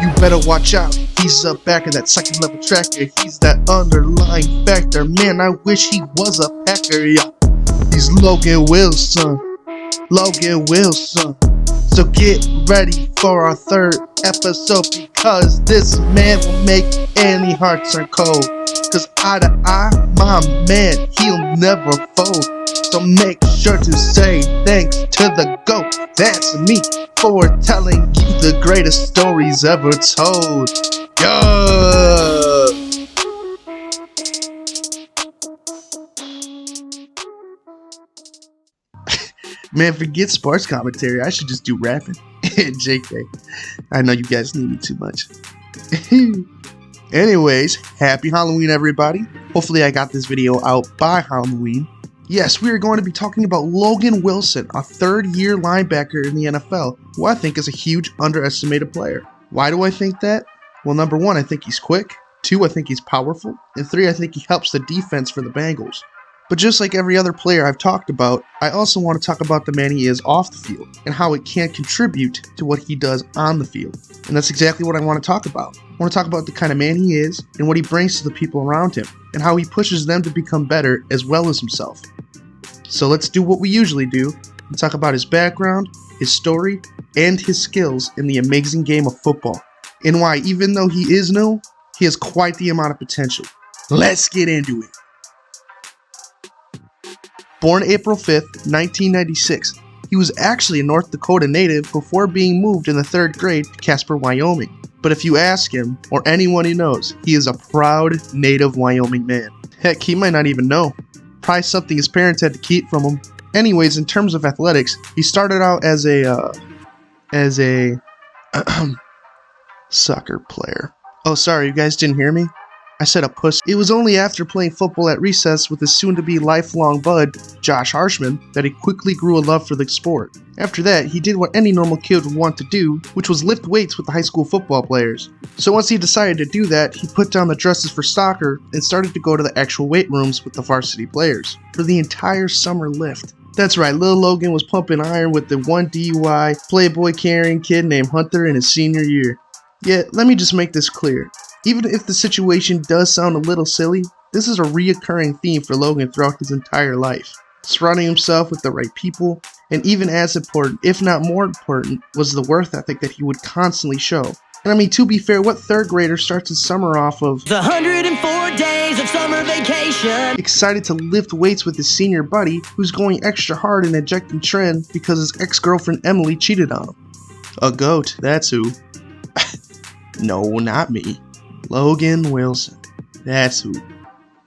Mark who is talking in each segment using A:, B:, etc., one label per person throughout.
A: you better watch out. He's a backer, that second level tracker. He's that underlying factor. Man, I wish he was a Packer, yeah. He's Logan Wilson. Logan Wilson. So get ready for our third episode, because this man will make any heart turn cold. Cause eye to eye, my man, he'll never fold. So make sure to say thanks to the GOAT, that's me, for telling you the greatest stories ever told. Yeah! Man, forget sports commentary. I should just do rapping. JK. I know you guys need me too much. Anyways, happy Halloween, everybody. Hopefully I got this video out by Halloween. Yes, we are going to be talking about Logan Wilson, a third-year linebacker in the NFL, who I think is a huge underestimated player. Why do I think that? Well, number one, I think he's quick. 2, I think he's powerful. And 3, I think he helps the defense for the Bengals. But just like every other player I've talked about, I also want to talk about the man he is off the field and how it can contribute to what he does on the field. And that's exactly what I want to talk about. I want to talk about the kind of man he is and what he brings to the people around him and how he pushes them to become better as well as himself. So let's do what we usually do and talk about his background, his story, and his skills in the amazing game of football. And why, even though he is new, he has quite the amount of potential. Let's get into it. Born April 5th, 1996, he was actually a North Dakota native before being moved in the 3rd grade to Casper, Wyoming. But if you ask him, or anyone he knows, he is a proud native Wyoming man. Heck, he might not even know. Probably something his parents had to keep from him. Anyways, in terms of athletics, he started out as a soccer player. Oh, sorry, you guys didn't hear me? I said a puss. It was only after playing football at recess with his soon-to-be lifelong bud, Josh Harshman, that he quickly grew a love for the sport. After that, he did what any normal kid would want to do, which was lift weights with the high school football players. So once he decided to do that, he put down the dresses for soccer and started to go to the actual weight rooms with the varsity players for the entire summer lift. That's right, Lil Logan was pumping iron with the 1 DUI, playboy carrying kid named Hunter in his senior year. Yet, let me just make this clear. Even if the situation does sound a little silly, this is a reoccurring theme for Logan throughout his entire life. Surrounding himself with the right people, and even as important, if not more important, was the work ethic that he would constantly show. And I mean, to be fair, what 3rd grader starts his summer off of
B: the 104 days of summer vacation,
A: excited to lift weights with his senior buddy, who's going extra hard and ejecting trend because his ex-girlfriend Emily cheated on him? A goat, that's who. No, not me. Logan Wilson. That's who.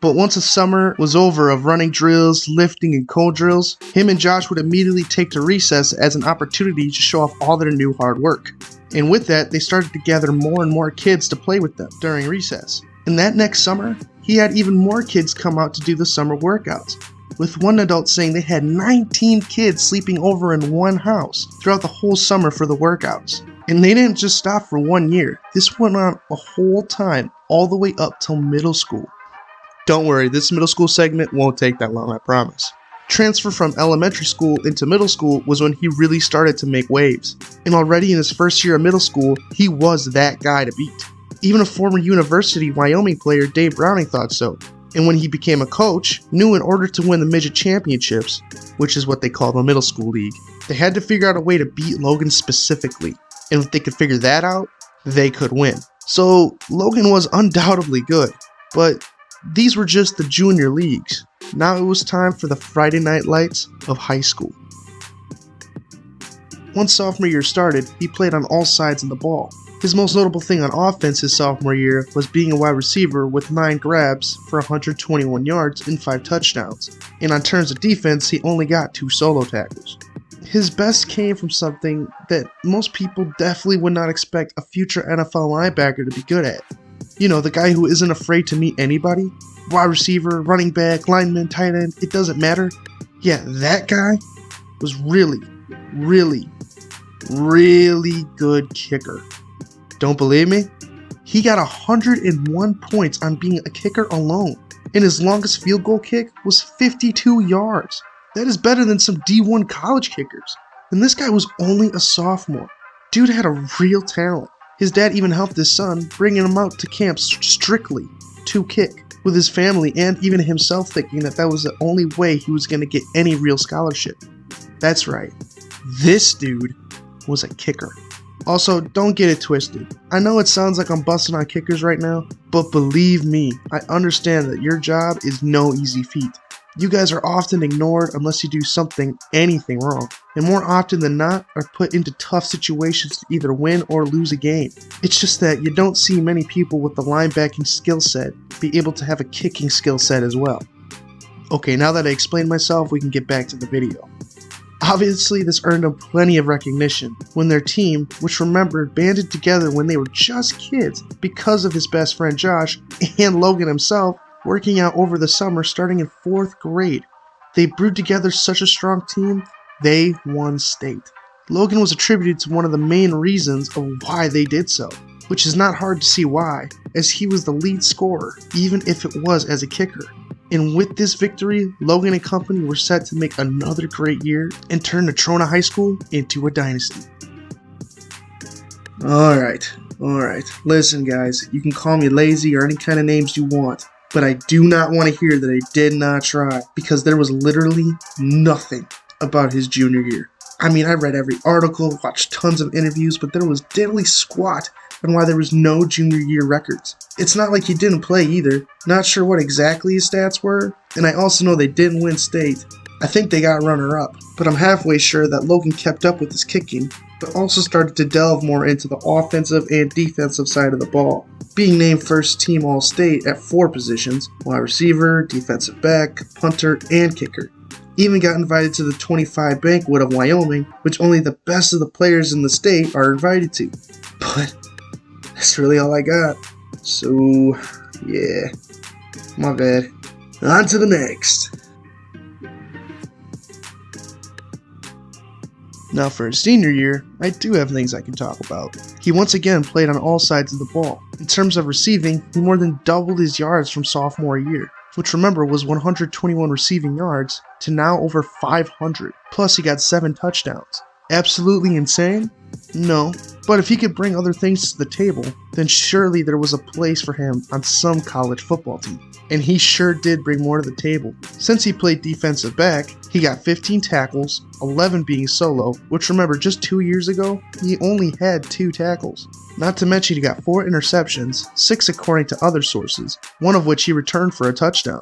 A: But once the summer was over of running drills, lifting, and cold drills, him and Josh would immediately take to recess as an opportunity to show off all their new hard work. And with that, they started to gather more and more kids to play with them during recess. And that next summer, he had even more kids come out to do the summer workouts, with one adult saying they had 19 kids sleeping over in one house throughout the whole summer for the workouts. And they didn't just stop for 1 year. This went on a whole time, all the way up till middle school. Don't worry, this middle school segment won't take that long, I promise. Transfer from elementary school into middle school was when he really started to make waves. And already in his first year of middle school, he was that guy to beat. Even a former University Wyoming player, Dave Browning, thought so. And when he became a coach, knew in order to win the midget championships, which is what they call the middle school league, they had to figure out a way to beat Logan specifically. And if they could figure that out, they could win. So Logan was undoubtedly good, but these were just the junior leagues. Now it was time for the Friday night lights of high school. Once sophomore year started, he played on all sides of the ball. His most notable thing on offense his sophomore year was being a wide receiver with 9 grabs for 121 yards and 5 touchdowns. And on terms of defense, he only got 2 solo tackles. His best came from something that most people definitely would not expect a future NFL linebacker to be good at. You know, the guy who isn't afraid to meet anybody. Wide receiver, running back, lineman, tight end, it doesn't matter. Yeah, that guy was really good kicker. Don't believe me? He got 101 points on being a kicker alone, and his longest field goal kick was 52 yards. That is better than some D1 college kickers. And this guy was only a sophomore. Dude had a real talent. His dad even helped his son, bringing him out to camp strictly to kick, with his family and even himself thinking that that was the only way he was going to get any real scholarship. That's right, this dude was a kicker. Also, don't get it twisted. I know it sounds like I'm busting on kickers right now, but believe me, I understand that your job is no easy feat. You guys are often ignored unless you do anything wrong, and more often than not are put into tough situations to either win or lose a game. It's just that you don't see many people with the linebacking skill set be able to have a kicking skill set as well. Okay, now that I explained myself, we can get back to the video. Obviously, this earned him plenty of recognition when their team, which remember banded together when they were just kids because of his best friend Josh and Logan himself, working out over the summer starting in 4th grade. They brewed together such a strong team, they won state. Logan was attributed to one of the main reasons of why they did so, which is not hard to see why, as he was the lead scorer, even if it was as a kicker. And with this victory, Logan and company were set to make another great year and turn Natrona High School into a dynasty. Alright. Listen guys, you can call me lazy or any kind of names you want, but I do not want to hear that I did not try, because there was literally nothing about his junior year. I mean, I read every article, watched tons of interviews, but there was diddly squat on why there was no junior year records. It's not like he didn't play either. Not sure what exactly his stats were, and I also know they didn't win state. I think they got runner-up, but I'm halfway sure that Logan kept up with his kicking, but also started to delve more into the offensive and defensive side of the ball, being named first team All-State at 4 positions: wide receiver, defensive back, punter, and kicker. Even got invited to the 25 banquet of Wyoming, which only the best of the players in the state are invited to. But that's really all I got. So, yeah, my bad. On to the next. Now for his senior year, I do have things I can talk about. He once again played on all sides of the ball. In terms of receiving, he more than doubled his yards from sophomore year, which remember was 121 receiving yards to now over 500. Plus he got 7 touchdowns. Absolutely insane? No, but if he could bring other things to the table, then surely there was a place for him on some college football team. And he sure did bring more to the table. Since he played defensive back, he got 15 tackles, 11 being solo, which remember just 2 years ago, he only had 2 tackles. Not to mention he got 4 interceptions, 6 according to other sources, one of which he returned for a touchdown.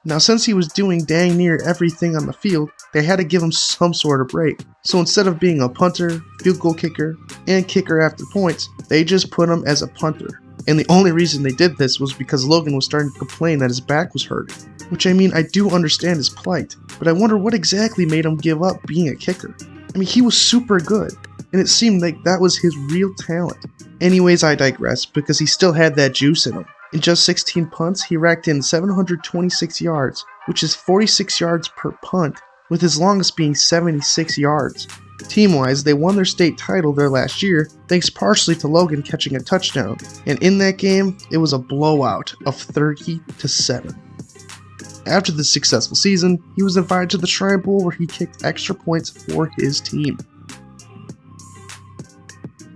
A: Now since he was doing dang near everything on the field, they had to give him some sort of break. So instead of being a punter, field goal kicker, and kicker after points, they just put him as a punter. And the only reason they did this was because Logan was starting to complain that his back was hurting. Which I mean, I do understand his plight, but I wonder what exactly made him give up being a kicker. I mean, he was super good, and it seemed like that was his real talent. Anyways, I digress, because he still had that juice in him. In just 16 punts, he racked in 726 yards, which is 46 yards per punt, with his longest being 76 yards. Team-wise, they won their state title their last year, thanks partially to Logan catching a touchdown, and in that game, it was a blowout of 30-7. After the successful season, he was invited to the Shrine Bowl where he kicked extra points for his team.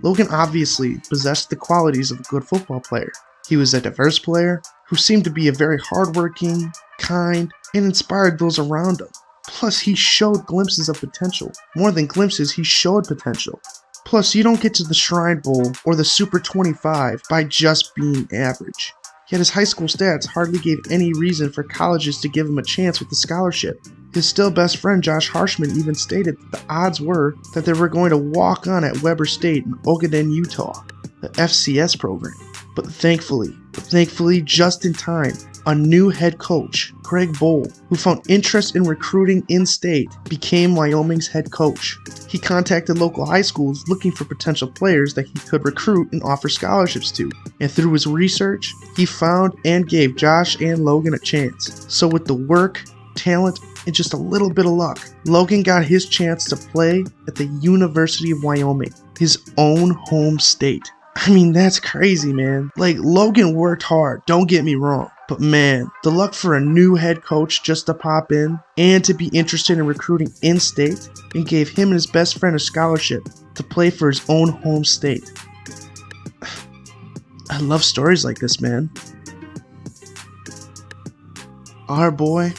A: Logan obviously possessed the qualities of a good football player. He was a diverse player who seemed to be a very hardworking, kind, and inspired those around him. Plus, he showed glimpses of potential. More than glimpses, he showed potential. Plus, you don't get to the Shrine Bowl or the Super 25 by just being average. Yet his high school stats hardly gave any reason for colleges to give him a chance with the scholarship. His still best friend Josh Harshman even stated that the odds were that they were going to walk on at Weber State in Ogaden, Utah, the FCS program. But thankfully, just in time, a new head coach, Craig Bowl, who found interest in recruiting in-state, became Wyoming's head coach. He contacted local high schools looking for potential players that he could recruit and offer scholarships to, and through his research, he found and gave Josh and Logan a chance. So with the work, talent, and just a little bit of luck, Logan got his chance to play at the University of Wyoming, his own home state. I mean, that's crazy, man. Like, Logan worked hard, don't get me wrong. But man, the luck for a new head coach just to pop in and to be interested in recruiting in-state and gave him and his best friend a scholarship to play for his own home state. love stories like this, man. Our boy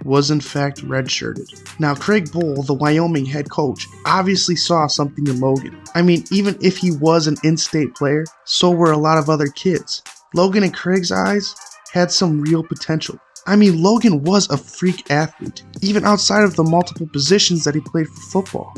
A: was in fact redshirted. Now, Craig Bohl, the Wyoming head coach, obviously saw something in Logan. I mean, even if he was an in-state player, so were a lot of other kids. Logan, in Craig's eyes, had some real potential. I mean, Logan was a freak athlete, even outside of the multiple positions that he played for football.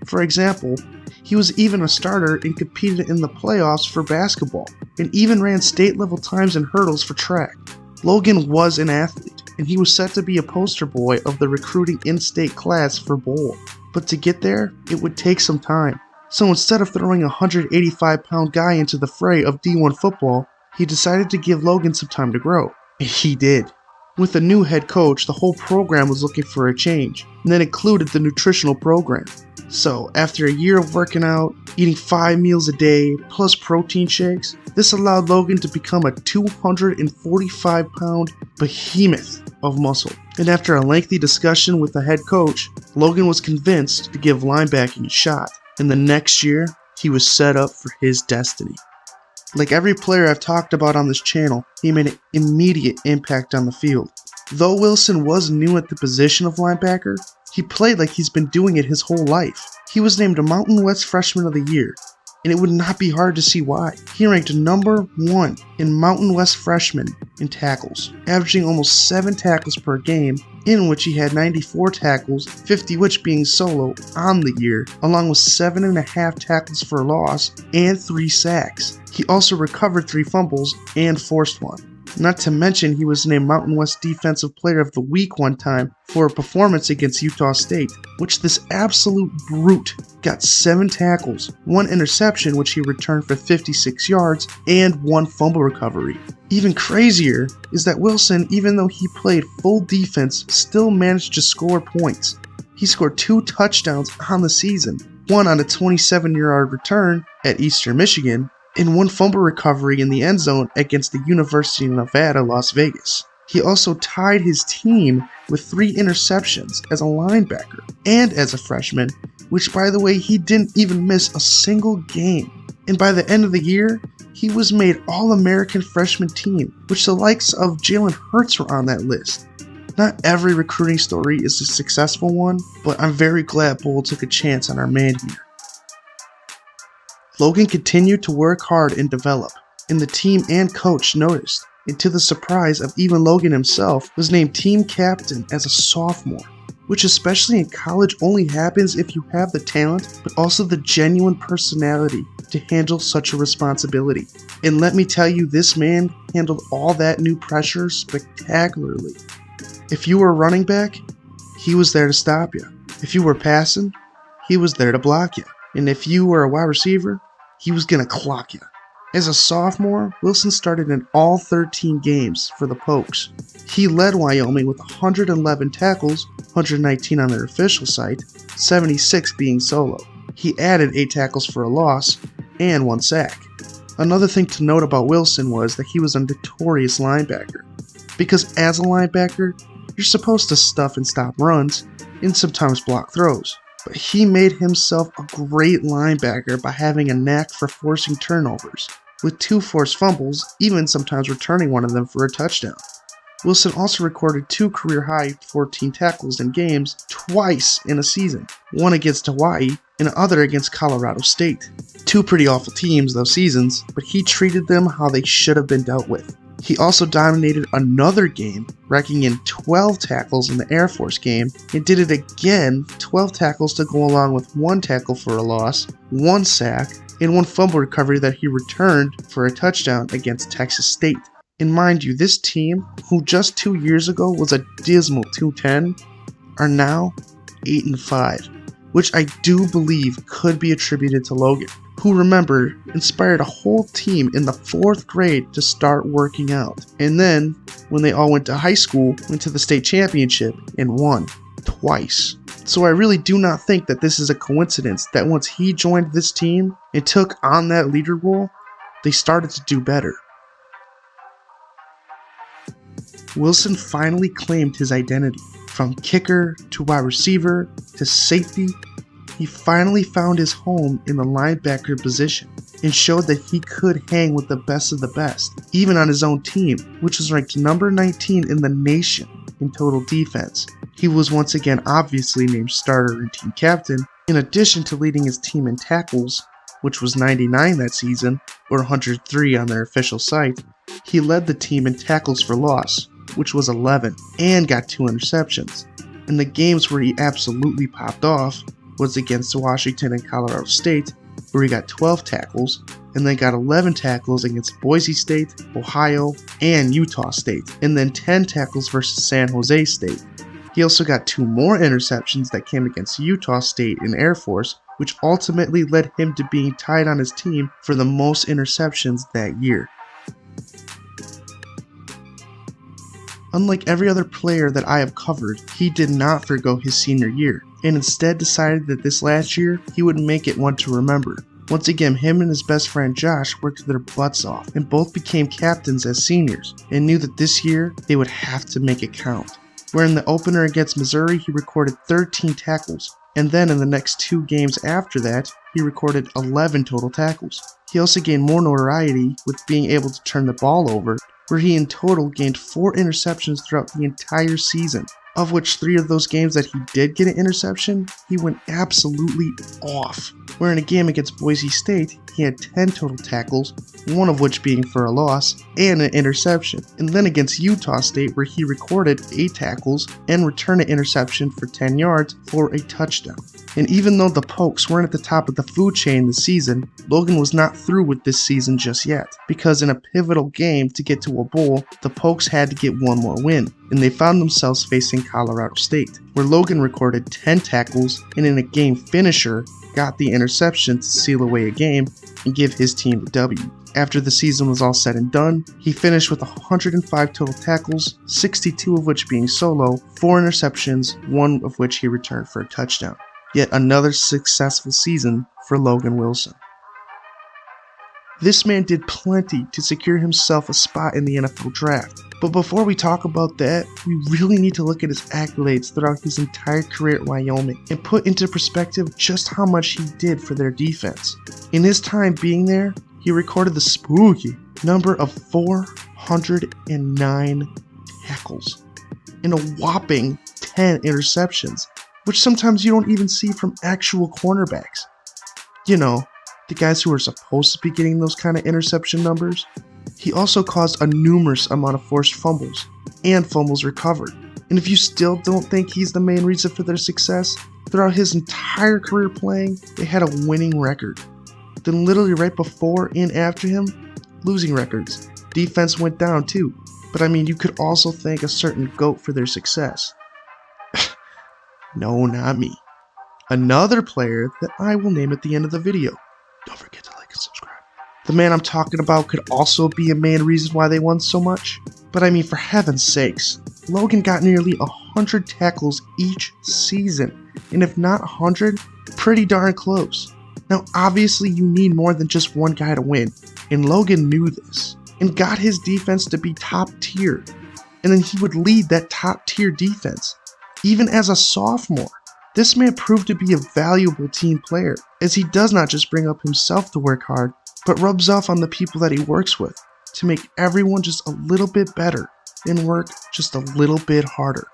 A: For example, he was even a starter and competed in the playoffs for basketball, and even ran state-level times in hurdles for track. Logan was an athlete, and he was set to be a poster boy of the recruiting in-state class for Bohl. But to get there, it would take some time. So instead of throwing a 185-pound guy into the fray of D1 football, he decided to give Logan some time to grow. And he did. With a new head coach, the whole program was looking for a change, and that included the nutritional program. So, after a year of working out, eating 5 meals a day, plus protein shakes, this allowed Logan to become a 245-pound behemoth of muscle. And after a lengthy discussion with the head coach, Logan was convinced to give linebacking a shot. And the next year, he was set up for his destiny. Like every player I've talked about on this channel, he made an immediate impact on the field. Though Wilson was new at the position of linebacker, he played like he's been doing it his whole life. He was named a Mountain West Freshman of the Year, and it would not be hard to see why. He ranked number 1 in Mountain West Freshmen in tackles, averaging almost 7 tackles per game, in which he had 94 tackles, 50 which being solo on the year, along with 7.5 tackles for loss and 3 sacks. He also recovered 3 fumbles and forced one. Not to mention, he was named Mountain West Defensive Player of the Week one time for a performance against Utah State, which this absolute brute got 7 tackles, 1 interception which he returned for 56 yards, and 1 fumble recovery. Even crazier is that Wilson, even though he played full defense, still managed to score points. He scored 2 touchdowns on the season, one on a 27-yard return at Eastern Michigan, and 1 fumble recovery in the end zone against the University of Nevada, Las Vegas. He also tied his team with 3 interceptions as a linebacker and as a freshman, which, by the way, he didn't even miss a single game. And by the end of the year, he was made All-American Freshman Team, which the likes of Jalen Hurts were on that list. Not every recruiting story is a successful one, but I'm very glad Bohl took a chance on our man here. Logan continued to work hard and develop, and the team and coach noticed, and to the surprise of even Logan himself, was named team captain as a sophomore, which especially in college only happens if you have the talent, but also the genuine personality to handle such a responsibility. And let me tell you, this man handled all that new pressure spectacularly. If you were a running back, he was there to stop you. If you were passing, he was there to block you. And if you were a wide receiver, he was going to clock you. As a sophomore, Wilson started in all 13 games for the Pokes. He led Wyoming with 111 tackles, 119 on their official site, 76 being solo. He added 8 tackles for a loss and 1 sack. Another thing to note about Wilson was that he was a notorious linebacker, because as a linebacker, you're supposed to stuff and stop runs, and sometimes block throws. But he made himself a great linebacker by having a knack for forcing turnovers, with 2 forced fumbles, even sometimes returning one of them for a touchdown. Wilson also recorded 2 career-high 14 tackles in games twice in a season, one against Hawaii and the other against Colorado State. 2 pretty awful teams those seasons, but he treated them how they should have been dealt with. He also dominated another game, racking in 12 tackles in the Air Force game, and did it again, 12 tackles to go along with 1 tackle for a loss, 1 sack, and 1 fumble recovery that he returned for a touchdown against Texas State. And mind you, this team, who just 2 years ago was a dismal 2-10, are now 8-5, which I do believe could be attributed to Logan, who, remember, inspired a whole team in the 4th grade to start working out. And then, when they all went to high school, went to the state championship and won twice. So I really do not think that this is a coincidence that once he joined this team and took on that leader role, they started to do better. Wilson finally claimed his identity. From kicker to wide receiver to safety, he finally found his home in the linebacker position. and showed that he could hang with the best of the best, even on his own team, which was ranked number 19 in the nation in total defense. He was once again obviously named starter and team captain, in addition to leading his team in tackles, which was 99 that season, or 103 on their official site. He led the team in tackles for loss, which was 11, and got 2 interceptions. And the games where he absolutely popped off was against Washington and Colorado State, where he got 12 tackles, and then got 11 tackles against Boise State, Ohio, and Utah State, and then 10 tackles versus San Jose State. He also got 2 more interceptions that came against Utah State and Air Force, which ultimately led him to being tied on his team for the most interceptions that year. Unlike every other player that I have covered, he did not forgo his senior year, and instead decided that this last year, he would make it one to remember. Once again, him and his best friend Josh worked their butts off, and both became captains as seniors, and knew that this year, they would have to make it count. Where in the opener against Missouri, he recorded 13 tackles, and then in the next 2 games after that, he recorded 11 total tackles. He also gained more notoriety with being able to turn the ball over, where he in total gained 4 interceptions throughout the entire season, of which 3 of those games that he did get an interception, he went absolutely off. Where in a game against Boise State, he had 10 total tackles, one of which being for a loss, and an interception. And then against Utah State, where he recorded 8 tackles and returned an interception for 10 yards for a touchdown. And even though the Pokes weren't at the top of the food chain this season, Logan was not through with this season just yet, because in a pivotal game to get to a bowl, the Pokes had to get one more win, and they found themselves facing Colorado State, where Logan recorded 10 tackles and in a game finisher, got the interception to seal away a game and give his team the W. After the season was all said and done, he finished with 105 total tackles, 62 of which being solo, 4 interceptions, 1 of which he returned for a touchdown. Yet another successful season for Logan Wilson. This man did plenty to secure himself a spot in the NFL draft. But before we talk about that, we really need to look at his accolades throughout his entire career at Wyoming and put into perspective just how much he did for their defense. In his time being there, he recorded the spooky number of 409 tackles and a whopping 10 interceptions, which sometimes you don't even see from actual cornerbacks. You know, the guys who are supposed to be getting those kind of interception numbers. He also caused a numerous amount of forced fumbles and fumbles recovered. And if you still don't think he's the main reason for their success, throughout his entire career playing, they had a winning record. Then literally right before and after him, losing records. Defense went down too. But I mean, you could also thank a certain GOAT for their success. No, not me. Another player that I will name at the end of the video. Don't forget to like and subscribe. The man I'm talking about could also be a main reason why they won so much. But I mean, for heaven's sakes, Logan got nearly 100 tackles each season. And if not 100, pretty darn close. Now obviously you need more than just one guy to win. And Logan knew this. And got his defense to be top tier. And then he would lead that top tier defense. Even as a sophomore. This man proved to be a valuable team player, as he does not just bring up himself to work hard, but rubs off on the people that he works with to make everyone just a little bit better and work just a little bit harder.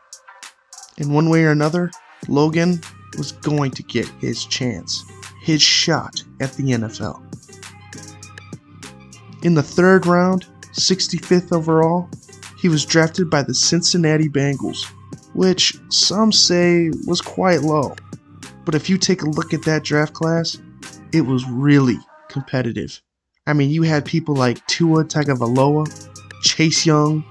A: In one way or another, Logan was going to get his chance, his shot at the NFL. In the 3rd round, 65th overall, he was drafted by the Cincinnati Bengals, which some say was quite low. But if you take a look at that draft class, it was really competitive. I mean, you had people like Tua Tagovailoa, Chase Young,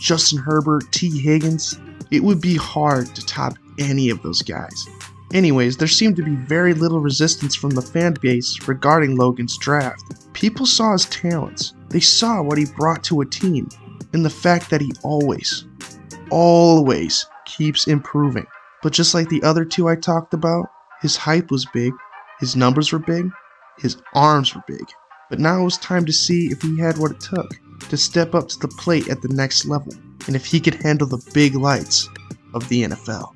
A: Justin Herbert, T. Higgins. It would be hard to top any of those guys. Anyways, there seemed to be very little resistance from the fan base regarding Logan's draft. People saw his talents. They saw what he brought to a team, and the fact that he always keeps improving. But just like the other 2 I talked about, his hype was big, his numbers were big, his arms were big. But now it was time to see if he had what it took to step up to the plate at the next level, and if he could handle the big lights of the NFL.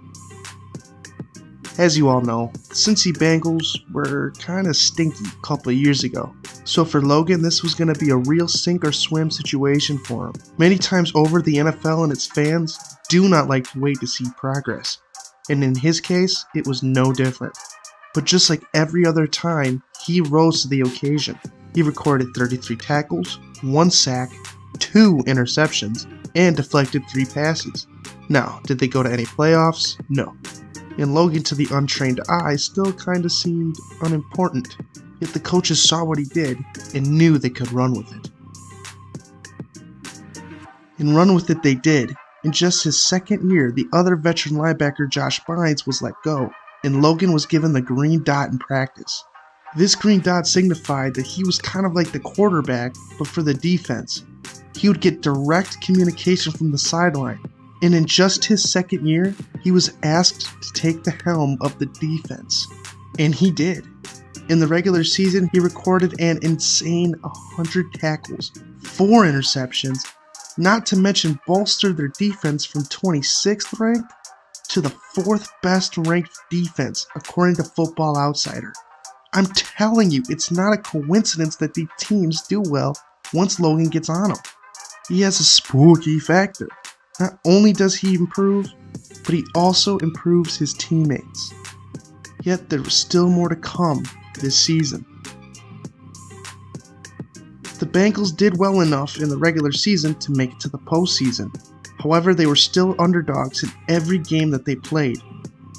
A: As you all know, the Cincy Bengals were kinda stinky a couple of years ago. So for Logan, this was going to be a real sink or swim situation for him. Many times over, the NFL and its fans do not like to wait to see progress. And in his case, it was no different. But just like every other time, he rose to the occasion. He recorded 33 tackles, 1 sack, 2 interceptions, and deflected 3 passes. Now, did they go to any playoffs? No. And Logan, to the untrained eye, still kinda seemed unimportant. Yet the coaches saw what he did and knew they could run with it. And run with it they did. In just his second year, the other veteran linebacker Josh Bynes was let go, and Logan was given the green dot in practice. This green dot signified that he was kind of like the quarterback, but for the defense. He would get direct communication from the sideline. And in just his second year, he was asked to take the helm of the defense. And he did. In the regular season, he recorded an insane 100 tackles, 4 interceptions, not to mention bolstered their defense from 26th ranked to the 4th best ranked defense according to Football Outsider. I'm telling you, it's not a coincidence that these teams do well once Logan gets on them. He has a spooky factor. Not only does he improve, but he also improves his teammates. Yet there was still more to come this season. The Bengals did well enough in the regular season to make it to the postseason. However, they were still underdogs in every game that they played.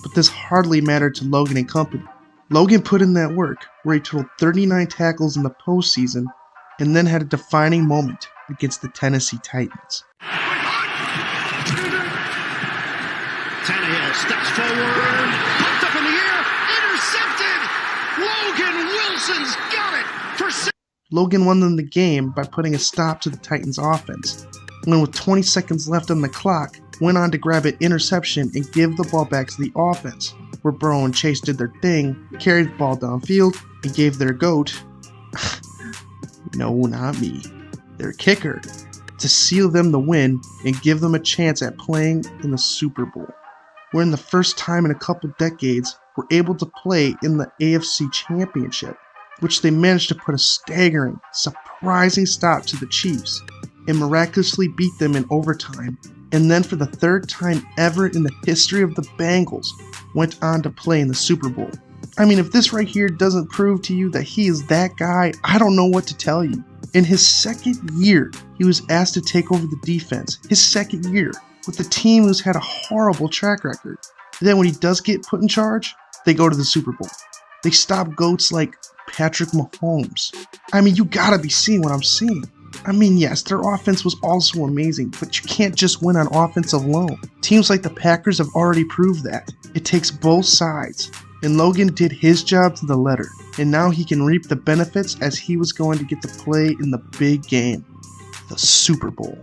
A: But this hardly mattered to Logan and company. Logan put in that work, where he totaled 39 tackles in the postseason, and then had a defining moment against the Tennessee Titans.
C: Tannehill steps forward, popped up in the air, intercepted! Logan Wilson's got it for 6.
A: Logan won them the game by putting a stop to the Titans' offense, when with 20 seconds left on the clock, went on to grab an interception and give the ball back to the offense, where Burrow and Chase did their thing, carried the ball downfield, and gave their GOAT, no, not me, their kicker, to seal them the win and give them a chance at playing in the Super Bowl. Where in the first time in a couple decades, were able to play in the AFC Championship, which they managed to put a staggering, surprising stop to the Chiefs, and miraculously beat them in overtime, and then for the 3rd time ever in the history of the Bengals, went on to play in the Super Bowl. I mean, if this right here doesn't prove to you that he is that guy, I don't know what to tell you. In his second year, he was asked to take over the defense. His second year, with the team who's had a horrible track record. Then when he does get put in charge, they go to the Super Bowl. They stop GOATs like Patrick Mahomes. I mean, you gotta be seeing what I'm seeing. I mean, yes, their offense was also amazing, but you can't just win on offense alone. Teams like the Packers have already proved that. It takes both sides. And Logan did his job to the letter, and now he can reap the benefits as he was going to get to play in the big game, the Super Bowl.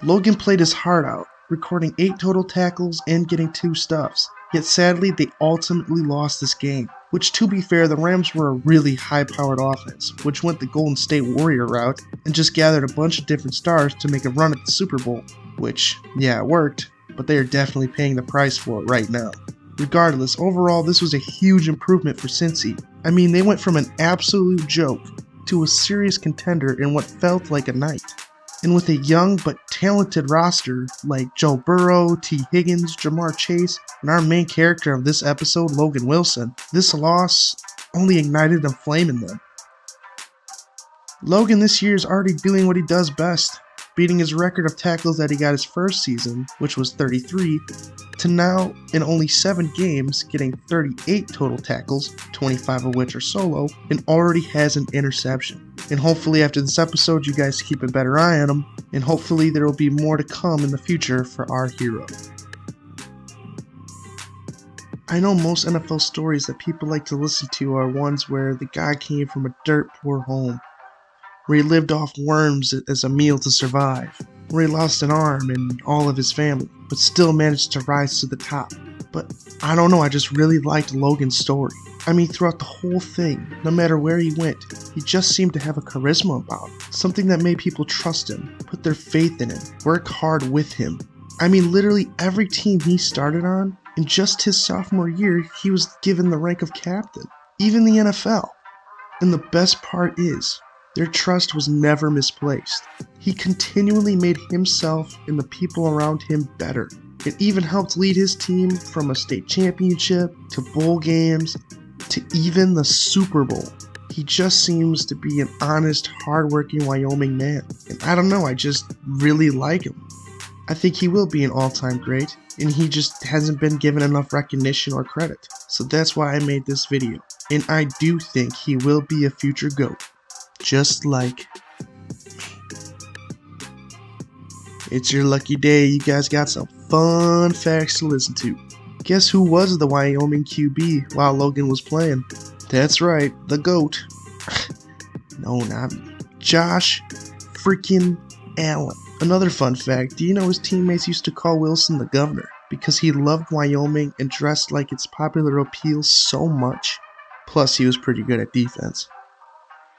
A: Logan played his heart out, recording 8 total tackles and getting 2 stuffs, yet sadly they ultimately lost this game, which to be fair, the Rams were a really high-powered offense, which went the Golden State Warrior route and just gathered a bunch of different stars to make a run at the Super Bowl, which, yeah, it worked, but they are definitely paying the price for it right now. Regardless, overall, this was a huge improvement for Cincy. I mean, they went from an absolute joke to a serious contender in what felt like a night. And with a young but talented roster like Joe Burrow, T. Higgins, Jamar Chase, and our main character of this episode, Logan Wilson, this loss only ignited a flame in them. Logan this year is already doing what he does best, beating his record of tackles that he got his first season, which was 33, to now, in only 7 games, getting 38 total tackles, 25 of which are solo, and already has an interception. And hopefully after this episode, you guys keep a better eye on him, and hopefully there will be more to come in the future for our hero. I know most NFL stories that people like to listen to are ones where the guy came from a dirt poor home, where he lived off worms as a meal to survive, where he lost an arm and all of his family, but still managed to rise to the top. But I don't know, I just really liked Logan's story. I mean, throughout the whole thing, no matter where he went, he just seemed to have a charisma about him, something that made people trust him, put their faith in him, work hard with him. I mean, literally every team he started on, In just his sophomore year, he was given the rank of captain, even the NFL. And the best part is, their trust was never misplaced. He continually made himself and the people around him better, and even helped lead his team from a state championship to bowl games to even the Super Bowl. He just seems to be an honest, hardworking Wyoming man. And I don't know, I just really like him. I think he will be an all-time great, and he just hasn't been given enough recognition or credit. So that's why I made this video. And I do think he will be a future GOAT. Just like me. It's your lucky day. You guys got some fun facts to listen to. Guess who was the Wyoming QB while Logan was playing? That's right, the GOAT. No, not me. Josh freaking Allen. Another fun fact, do you know his teammates used to call Wilson the governor because he loved Wyoming and dressed like its popular appeal so much? Plus, he was pretty good at defense.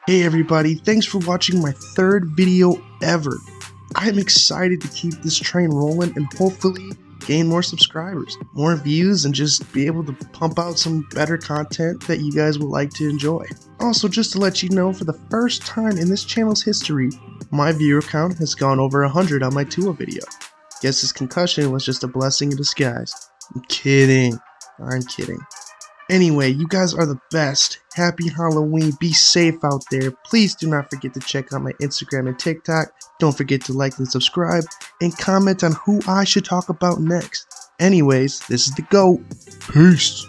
A: Hey everybody, thanks for watching my third video ever. I'm excited to keep this train rolling and hopefully gain more subscribers, more views, and just be able to pump out some better content that you guys will like to enjoy. Also, just to let you know, for the first time in this channel's history, my viewer count has gone over 100 on my Tua video. Guess his concussion was just a blessing in disguise. I'm kidding. Anyway, you guys are the best. Happy Halloween. Be safe out there. Please do not forget to check out my Instagram and TikTok. Don't forget to like and subscribe and comment on who I should talk about next. Anyways, this is the GOAT. Peace.